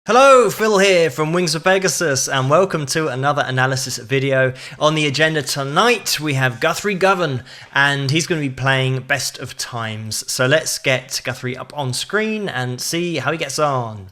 Hello, Phil here from Wings of Pegasus, and welcome to another analysis video. On the agenda tonight, we have Guthrie Govan, and he's going to be playing Best of Times. So let's get Guthrie up on screen and see how he gets on.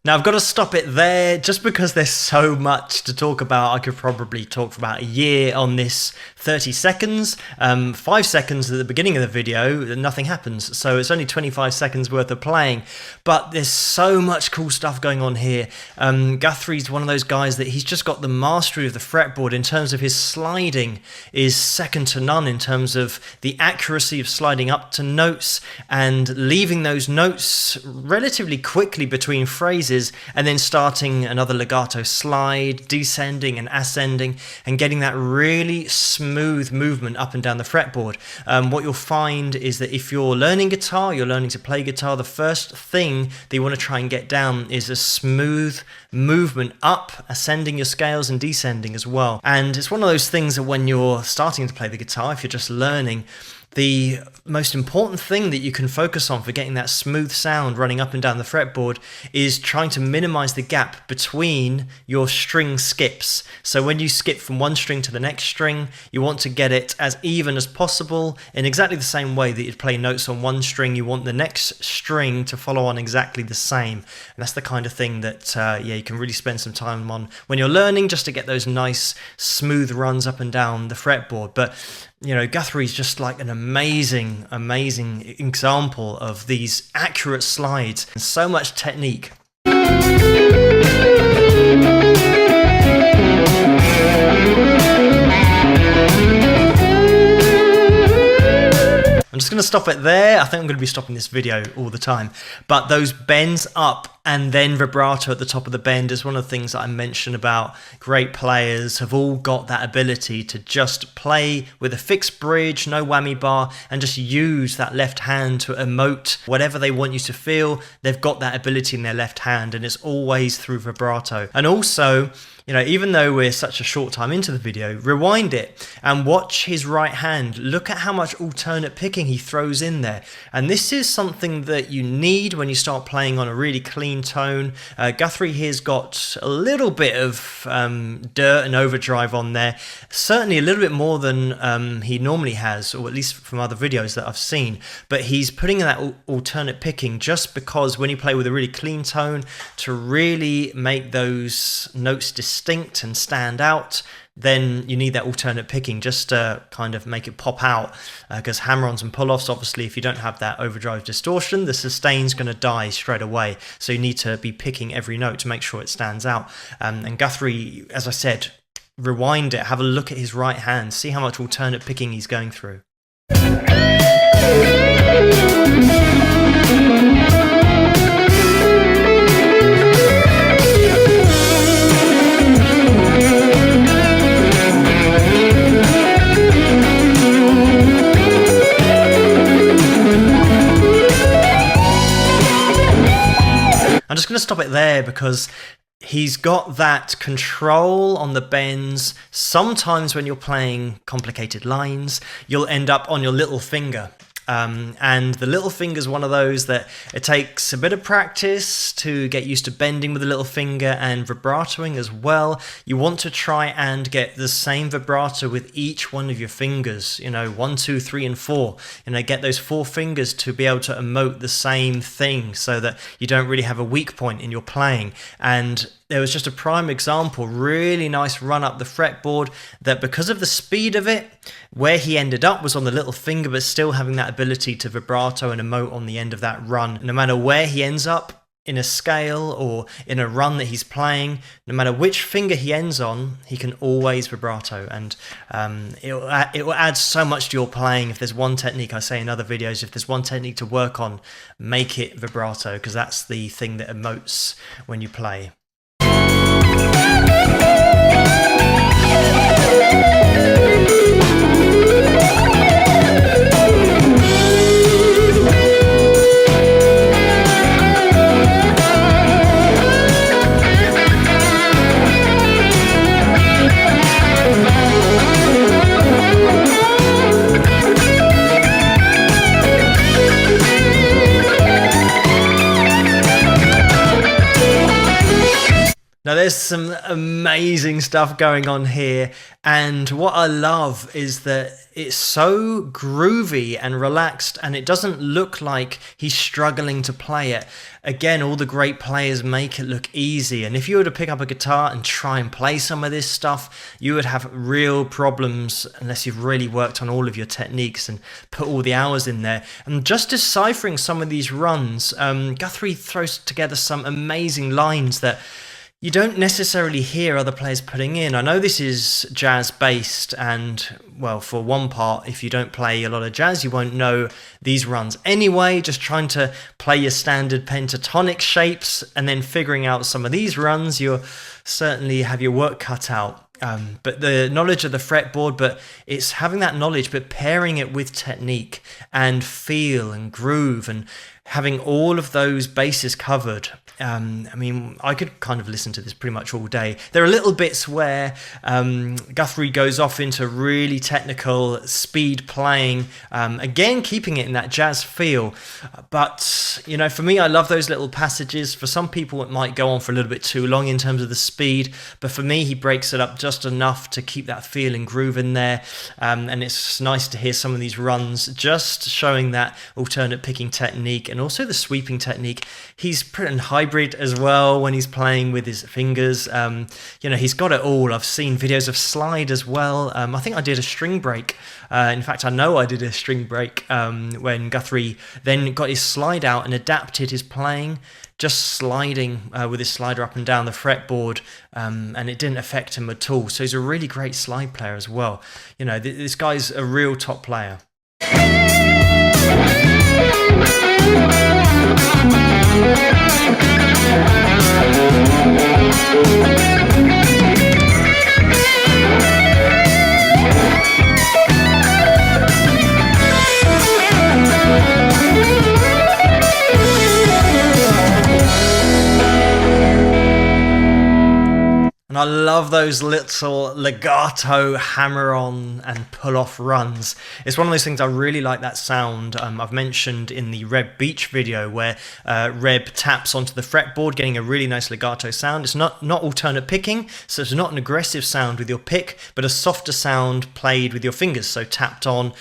Now I've got to stop it there just because there's so much to talk about. I could probably talk for about a year on this 30 seconds. 5 seconds at the beginning of the video, nothing happens. So it's only 25 seconds worth of playing. But there's so much cool stuff going on here. Guthrie's one of those guys that he's just got the mastery of the fretboard in terms of his sliding is second to none in terms of the accuracy of sliding up to notes and leaving those notes relatively quickly between phrases, and then starting another legato slide, descending and ascending, and getting that really smooth movement up and down the fretboard. What you'll find is that if you're learning guitar, you're learning to play guitar, the first thing that you want to try and get down is a smooth movement up, ascending your scales and descending as well. And it's one of those things that when you're starting to play the guitar, if you're just learning, the most important thing that you can focus on for getting that smooth sound running up and down the fretboard is trying to minimize the gap between your string skips. So when you skip from one string to the next string, you want to get it as even as possible in exactly the same way that you'd play notes on one string. You want the next string to follow on exactly the same. And that's the kind of thing that you can really spend some time on when you're learning, just to get those nice smooth runs up and down the fretboard. But you know, Guthrie's just like an amazing example of these accurate slides and so much technique. I'm just going to stop it there. I think I'm going to be stopping this video all the time. But those bends up and then vibrato at the top of the bend is one of the things that I mentioned about great players have all got that ability to just play with a fixed bridge, no whammy bar, and just use that left hand to emote whatever they want you to feel. They've got that ability in their left hand, and it's always through vibrato. And also, you know, even though we're such a short time into the video, rewind it and watch his right hand. Look at how much alternate picking he throws in there. And this is something that you need when you start playing on a really clean tone. Guthrie here's got a little bit of dirt and overdrive on there. Certainly a little bit more than he normally has, or at least from other videos that I've seen. But he's putting in that alternate picking just because when you play with a really clean tone, to really make those notes distinct and stand out, then you need that alternate picking just to kind of make it pop out, because hammer-ons and pull-offs, obviously if you don't have that overdrive distortion, the sustain's going to die straight away, so you need to be picking every note to make sure it stands out. And Guthrie, as I said, rewind it, have a look at his right hand, see how much alternate picking he's going through. I'm just going to stop it there because he's got that control on the bends. Sometimes when you're playing complicated lines, you'll end up on your little finger. And the little finger is one of those that it takes a bit of practice to get used to bending with the little finger and vibratoing as well. You want to try and get the same vibrato with each one of your fingers, you know, 1, 2, 3, and 4. You know, get those 4 fingers to be able to emote the same thing so that you don't really have a weak point in your playing. And there was just a prime example, really nice run up the fretboard, that because of the speed of it, where he ended up was on the little finger, but still having that ability to vibrato and emote on the end of that run. No matter where he ends up in a scale or in a run that he's playing, no matter which finger he ends on, he can always vibrato, and it will add so much to your playing. If there's one technique, I say in other videos, if there's one technique to work on, make it vibrato, because that's the thing that emotes when you play. there's some amazing stuff going on here, and what I love is that it's so groovy and relaxed, and it doesn't look like he's struggling to play it. Again, all the great players make it look easy, and if you were to pick up a guitar and try and play some of this stuff, you would have real problems unless you've really worked on all of your techniques and put all the hours in there. And just deciphering some of these runs, Guthrie throws together some amazing lines that you don't necessarily hear other players putting in. I know this is jazz based, and well, for one part, if you don't play a lot of jazz, you won't know these runs anyway. Just trying to play your standard pentatonic shapes and then figuring out some of these runs, you'll certainly have your work cut out. But the knowledge of the fretboard, but it's having that knowledge, but pairing it with technique and feel and groove and having all of those bases covered. I mean, I could kind of listen to this pretty much all day. There are little bits where Guthrie goes off into really technical speed playing, again keeping it in that jazz feel. But, you know, for me, I love those little passages. For some people, it might go on for a little bit too long in terms of the speed, but for me, he breaks it up just enough to keep that feel and groove in there. And it's nice to hear some of these runs just showing that alternate picking technique and also the sweeping technique. He's pretty hybrid as well when he's playing with his fingers. You know, he's got it all. I've seen videos of slide as well. I think I did a string break. In fact, I know I did a string break when Guthrie then got his slide out and adapted his playing, just sliding with his slider up and down the fretboard, and it didn't affect him at all. So he's a really great slide player as well. You know, this guy's a real top player. And I love those little legato hammer-on and pull-off runs. It's one of those things I really like that sound. I've mentioned in the Reb Beach video where Reb taps onto the fretboard, getting a really nice legato sound. It's not alternate picking, so it's not an aggressive sound with your pick, but a softer sound played with your fingers. So tapped on,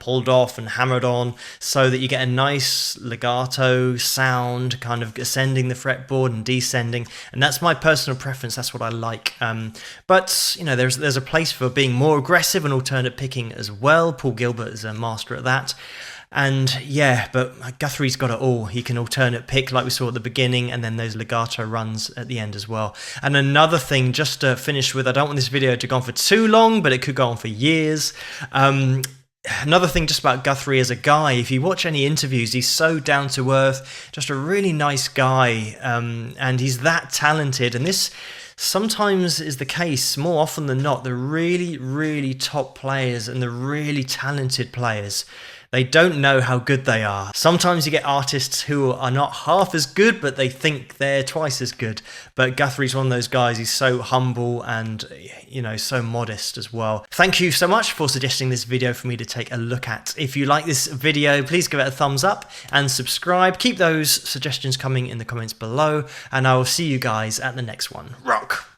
pulled off, and hammered on, so that you get a nice legato sound, kind of ascending the fretboard and descending. And that's my personal preference. That's what I like. But you know, there's a place for being more aggressive and alternate picking as well. Paul Gilbert is a master at that. And yeah, but Guthrie's got it all. He can alternate pick like we saw at the beginning, and then those legato runs at the end as well. And another thing, just to finish with, I don't want this video to go on for too long, but it could go on for years. Another thing just about Guthrie as a guy, if you watch any interviews, he's so down to earth, just a really nice guy, and he's that talented. And this sometimes is the case, more often than not. The really, really top players and the really talented players, they don't know how good they are. Sometimes you get artists who are not half as good, but they think they're twice as good. But Guthrie's one of those guys. He's so humble and, you know, so modest as well. Thank you so much for suggesting this video for me to take a look at. If you like this video, please give it a thumbs up and subscribe. Keep those suggestions coming in the comments below, and I will see you guys at the next one. Rock!